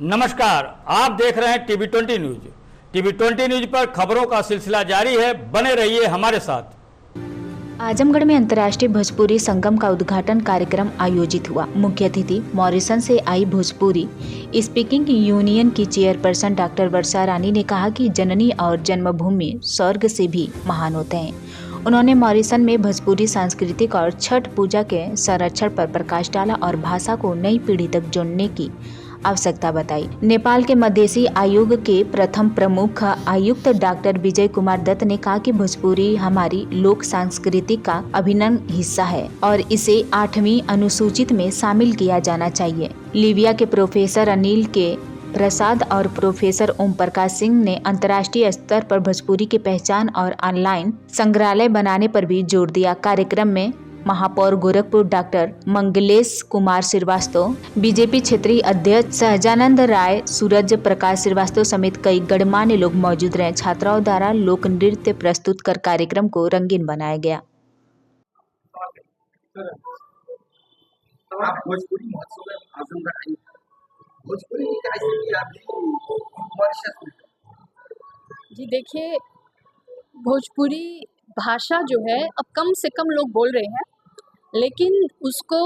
नमस्कार, आप देख रहे हैं टीवी 20 न्यूज। टीवी 20 न्यूज पर खबरों का सिलसिला जारी है, बने रहिए हमारे साथ। आजमगढ़ में अंतर्राष्ट्रीय भोजपुरी संगम का उद्घाटन कार्यक्रम आयोजित हुआ। मुख्य अतिथि मॉरिसन से आई भोजपुरी स्पीकिंग यूनियन की चेयरपर्सन डॉक्टर वर्षा रानी ने कहा कि जननी और जन्मभूमि स्वर्ग से भी महान होते हैं। उन्होंने मॉरिसन में भोजपुरी सांस्कृतिक और छठ पूजा के संरक्षण पर प्रकाश डाला और भाषा को नई पीढ़ी तक जोड़ने की आवश्यकता बताई। नेपाल के मधेसी आयोग के प्रथम प्रमुख आयुक्त डॉक्टर विजय कुमार दत्त ने कहा कि भोजपुरी हमारी लोक संस्कृति का अभिन्न हिस्सा है और इसे 8वीं अनुसूचित में शामिल किया जाना चाहिए। लीबिया के प्रोफेसर अनिल के प्रसाद और प्रोफेसर ओम प्रकाश सिंह ने अंतर्राष्ट्रीय स्तर पर भोजपुरी की पहचान और ऑनलाइन संग्रहालय बनाने पर भी जोर दिया। कार्यक्रम में महापौर गोरखपुर डॉक्टर मंगलेश कुमार श्रीवास्तव, बीजेपी क्षेत्रीय अध्यक्ष सहजानंद राय, सूरज प्रकाश श्रीवास्तव समेत कई गणमान्य लोग मौजूद रहे। छात्राओं द्वारा लोक नृत्य प्रस्तुत कर कार्यक्रम को रंगीन बनाया गया। जी देखिए, भोजपुरी भाषा जो है अब कम से कम लोग बोल रहे हैं, लेकिन उसको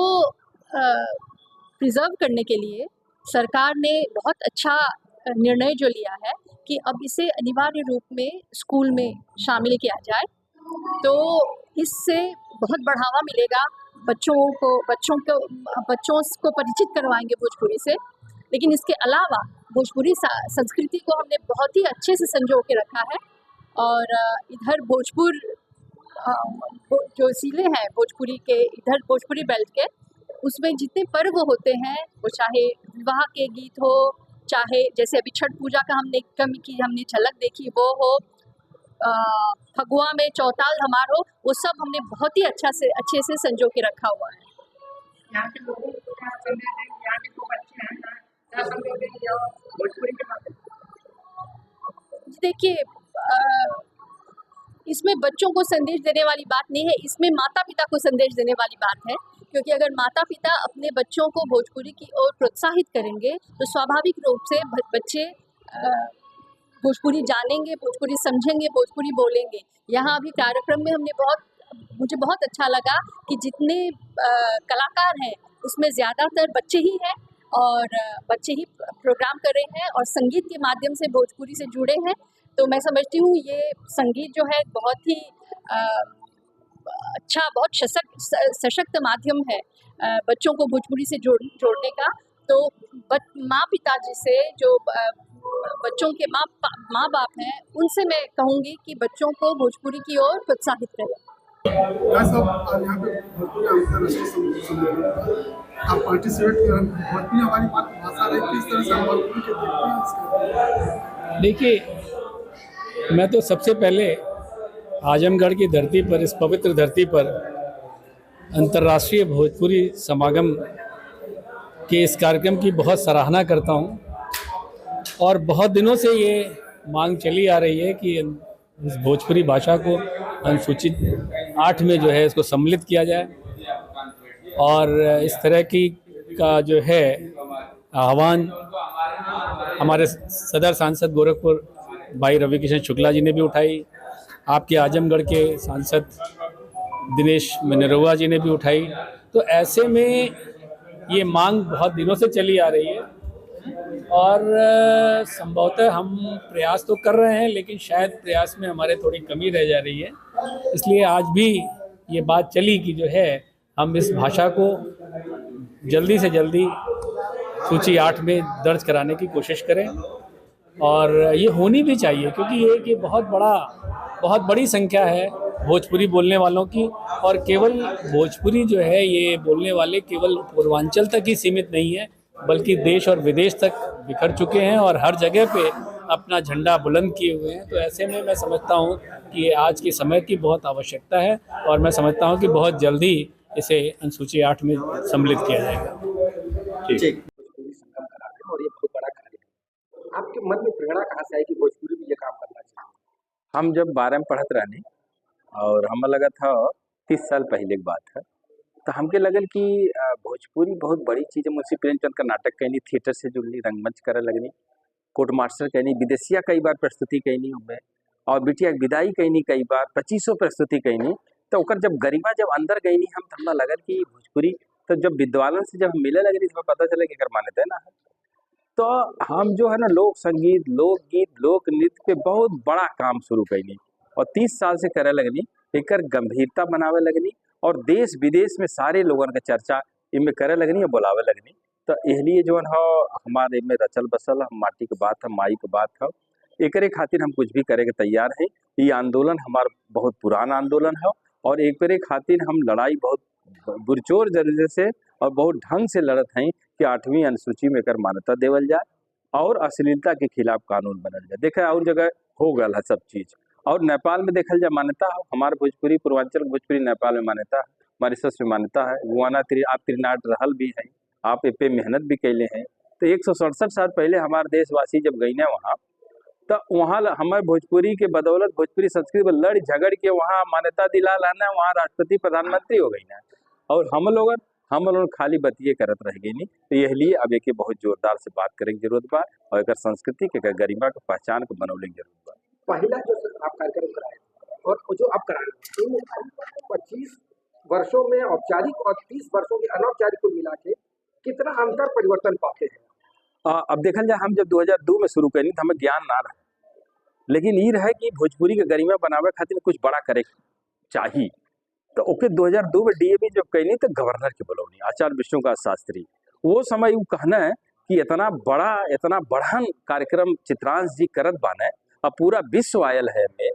प्रिजर्व करने के लिए सरकार ने बहुत अच्छा निर्णय जो लिया है कि अब इसे अनिवार्य रूप में स्कूल में शामिल किया जाए। तो इससे बहुत बढ़ावा मिलेगा, बच्चों को परिचित करवाएंगे भोजपुरी से। लेकिन इसके अलावा भोजपुरी संस्कृति को हमने बहुत ही अच्छे से संजो के रखा है और इधर भोजपुर जो ज़िले हैं भोजपुरी के, इधर भोजपुरी बेल्ट के, उसमें जितने पर्व होते हैं, वो चाहे विवाह के गीत हो, चाहे जैसे अभी छठ पूजा का हमने झलक देखी वो हो, फगुआ में चौताल धमार हो, वो सब हमने बहुत ही अच्छे से संजो के रखा हुआ है। यहाँ के लोगों को क्या संदेश दें, यहाँ के जो बच्चे हैं क्या संदेश देंगे भोजपुरी के बारे में? देखिए, इसमें बच्चों को संदेश देने वाली बात नहीं है, इसमें माता पिता को संदेश देने वाली बात है। क्योंकि अगर माता पिता अपने बच्चों को भोजपुरी की ओर प्रोत्साहित करेंगे तो स्वाभाविक रूप से बच्चे भोजपुरी जानेंगे, भोजपुरी समझेंगे, भोजपुरी बोलेंगे। यहाँ अभी कार्यक्रम में मुझे बहुत अच्छा लगा कि जितने कलाकार हैं उसमें ज़्यादातर बच्चे ही हैं और बच्चे ही प्रोग्राम कर रहे हैं और संगीत के माध्यम से भोजपुरी से जुड़े हैं। तो मैं समझती हूँ ये संगीत जो है बहुत ही अच्छा, बहुत सशक्त माध्यम है बच्चों को भोजपुरी से जोड़ने का। तो माँ पिताजी से जो बच्चों के माँ बाप हैं, उनसे मैं कहूँगी कि बच्चों को भोजपुरी की ओर प्रोत्साहित करें। आप पार्टिसिपेट कर रहे हैं, भोजपुरी हमारी भाषा रही, किस तरह से हम भोजपुरी के देखते हैं इसका? देखिए, मैं तो सबसे पहले आजमगढ़ की धरती पर, इस पवित्र धरती पर अंतर्राष्ट्रीय भोजपुरी समागम के इस कार्यक्रम की बहुत सराहना करता हूं और बहुत दिनों से ये मांग चली आ रही है कि इस भोजपुरी भाषा को अनुसूचित 8 में जो है इसको सम्मिलित किया जाए और इस तरह का जो है आह्वान हमारे सदर सांसद गोरखपुर भाई रवि किशन शुक्ला जी ने भी उठाई, आपके आजमगढ़ के सांसद दिनेश मिनरवा जी ने भी उठाई। तो ऐसे में ये मांग बहुत दिनों से चली आ रही है और संभवतः हम प्रयास तो कर रहे हैं, लेकिन शायद प्रयास में हमारे थोड़ी कमी रह जा रही है। इसलिए आज भी ये बात चली कि जो है हम इस भाषा को जल्दी से जल्दी सूची 8 में दर्ज कराने की कोशिश करें और ये होनी भी चाहिए, क्योंकि ये बहुत बड़ी संख्या है भोजपुरी बोलने वालों की और केवल भोजपुरी जो है ये बोलने वाले केवल पूर्वांचल तक ही सीमित नहीं है, बल्कि देश और विदेश तक बिखर चुके हैं और हर जगह पे अपना झंडा बुलंद किए हुए हैं। तो ऐसे में मैं समझता हूँ कि आज के समय की बहुत आवश्यकता है और मैं समझता हूँ कि बहुत जल्दी इसे अनुसूची 8 में सम्मिलित किया जाएगा। ठीक। और ये बहुत बड़ा कार्य है। आपके मन में प्रेरणा कहाँ से आई कि भोजपुरी में ये काम करना चाहिए? हम जब 12 में पढ़त रहने और हमें लगा था 30 साल पहले की बात है, तो हमके लगल कि भोजपुरी बहुत बड़ी चीज़ है। मुंशी प्रेमचंद का नाटक कहनी, थिएटर से जुड़नी, रंगमंच करे लगनी, कोर्ट मास्टर कहनी, विदेशिया कई बार प्रस्तुति कहनी हमें, और बिटिया के विदाई कहनी कई बार, 2500 प्रस्तुति कहनी। तो ओकर जब गरिमा जब अंदर गईनी हम, तो हमरा लगल कि भोजपुरी, तो जब विद्वान से जब हम मिले लगे तो पता चला कि एकर मान्यता ना है। तो हम जो है ना लोक संगीत, लोकगीत, लोक नृत्य पे बहुत बड़ा काम शुरू कैनी और 30 साल से करे लगनी, एकर गंभीरता बनावे लगनी और देश विदेश में सारे लोगन का चर्चा इनमें करे लगनी और बुलावे लगनी। तो इसलिए जो है हमारे में रचल बसल हम माटी के बात है, माई के बात है, एकरे खातिर हम कुछ भी करे के तैयार हैं। ये आंदोलन हमारा बहुत पुराना आंदोलन है और एकरे खातिर हम लड़ाई बहुत बुरचोर जरिए से और बहुत ढंग से लड़त हैं कि 8वीं अनुसूची में एकर मान्यता देवल जाए और अश्लीलता के खिलाफ कानून बनल जाए। देखे और जगह हो गया है सब चीज़, और नेपाल में देखल जाए मान्यता है, हमारे भोजपुरी पूर्वांचल भोजपुरी नेपाल में मान्यता है, मॉरिशस में मान्यता है, गुआना आप त्रिनाट रहल भी हैं, आप ए पे मेहनत भी कैले हैं। तो 167 साल पहले हमारे देशवासी जब गई ना वहाँ, तो वहाँ हमारे भोजपुरी के बदौलत भोजपुरी संस्कृति पर लड़ झगड़ के वहाँ मान्यता दिला लाना, वहाँ राष्ट्रपति प्रधानमंत्री हो गई ना, और हम लोग खाली बतिये करत रह गई नहीं। तो यह लिए अब एक बहुत जोरदार से बात करे की जरूरत बा और एक संस्कृति के गरिमा के पहचान को बनौले की जरूरत बा। पहला जो आप कार्यक्रम कराए और जो आप करा रहे हैं 25 वर्षों में औपचारिक और 30 वर्षों के अनौपचारिक को मिला के कितना अंतर परिवर्तन पाते हैं? अब देखल जाए, हम जब 2002 में शुरू करी तो हमें ज्ञान ना रहा, लेकिन ये रहे कि भोजपुरी के गरिमा बनावे खातिर कुछ बड़ा करे चाहिए। तो ओके 2002 में डीएवी जब कहनी तो गवर्नर के बुलौनी आचार्य विष्णुप्रसाद शास्त्री, वो समय वो कहना है कि इतना बढ़न कार्यक्रम चित्रांश जी करत बाने और पूरा विश्व आयल है में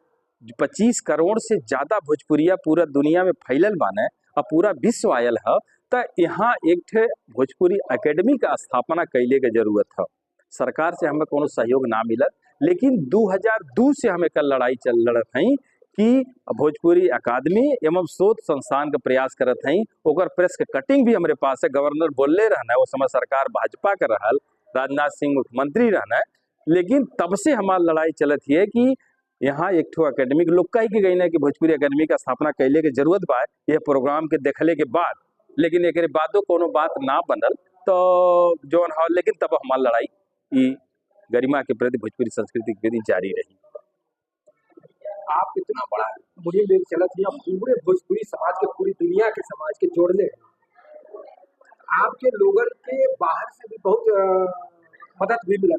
25 करोड़ से ज़्यादा भोजपुरिया पूरा दुनिया में फैलल बाने और पूरा विश्व आयल है। तो यहाँ एक ठे भोजपुरी अकेडमी का स्थापना कैले के जरूरत है। सरकार से हमें कोनो सहयोग ना मिलल, लेकिन 2002 से हमें कल लड़ाई लड़त हैं कि भोजपुरी अकादमी एवं शोध संस्थान का प्रयास करत हैं। ओकर प्रेस के कटिंग भी हमारे पास है, गवर्नर बोलले रहना है, वो समय सरकार भाजपा का रहल, राजनाथ सिंह मुख्यमंत्री रहना है, लेकिन तब से हमारी लड़ाई चलत है कि यहाँ एक ठो अकेडमी लोग कह के गई ना कि भोजपुरी अकेडमी का स्थापना कैले के जरूरत बा यह प्रोग्राम के देखले के बाद, लेकिन एक बादो कोनो बात ना बनल। तो जो लेकिन तब हमारी लड़ाई गरिमा के प्रति, भोजपुरी संस्कृति के प्रति जारी रही। आप इतना बड़ा मुहिम लेकर चलत है, पूरे भोजपुरी समाज के, पूरी दुनिया के समाज के जोड़ने हैं। आपके लोगों के बाहर से भी बहुत मदद भी मिला।